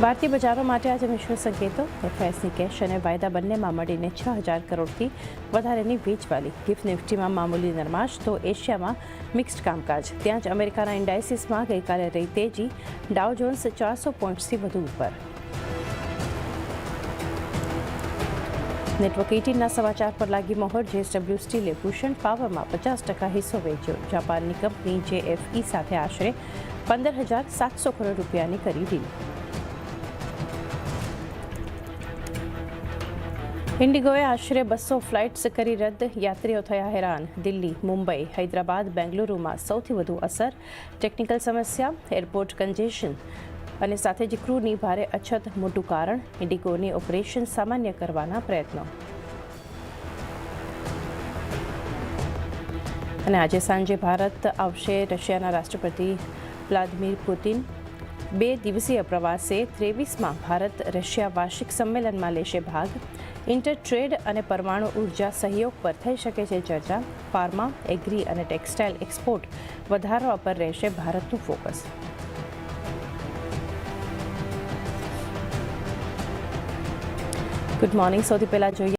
ભારતીય બજારો માટે આજે મિશ્ર સંકેતો. એફઆઈએસની કેશ અને વાયદા બંનેમાં મળીને 6,000 કરોડથી વધારેની વેચવાલી. ગિફ્ટ નિફ્ટીમાં મામૂલી નરમાશ તો એશિયામાં મિક્સ્ડ કામકાજ. ત્યાં જ અમેરિકાના ઇન્ડાઇસીસમાં ગઈકાલે રહી તેજી. ડાઉ જોન્સ 400 પોઈન્ટ્સથી વધુ ઉપર. નેટવર્ક 18ના સમાચાર પર લાગી મોહર. જેએસડબલ્યુ સ્ટીલે ભૂષણ પાવરમાં 50% હિસ્સો વેચ્યો. જાપાનની કંપની જેએફઈ સાથે આશરે 15,700 કરોડ રૂપિયાની કરી ડીલ. ઇન્ડિગોએ આશરે 200 ફ્લાઇટ્સ કરી રદ. યાત્રીઓ થયા હેરાન. દિલ્હી, મુંબઈ, હૈદરાબાદ, બેંગલુરુમાં સૌથી વધુ અસર. ટેકનિકલ સમસ્યા, એરપોર્ટ કન્જેશન અને સાથે જ ક્રૂની ભારે અછત મોટું કારણ. ઇન્ડિગોની ઓપરેશન સામાન્ય કરવાના પ્રયત્નો. અને આજે સાંજે ભારત આવશે રશિયાના રાષ્ટ્રપતિ વ્લાદિમીર પુતિન. 2 દિવસીય પ્રવાસે 23માં ભારત રશિયા વાર્ષિક સંમેલનમાં લેશે ભાગ. ઇન્ટર ટ્રેડ અને પરમાણુ ઉર્જા સહયોગ પર થઈ શકે છે ચર્ચા. ફાર્મા, એગ્રી અને ટેક્સટાઇલ એક્સપોર્ટ વધારવા પર રહેશે ભારતનું ફોકસ. Good morning. સૌથી પહેલાં જોઈએ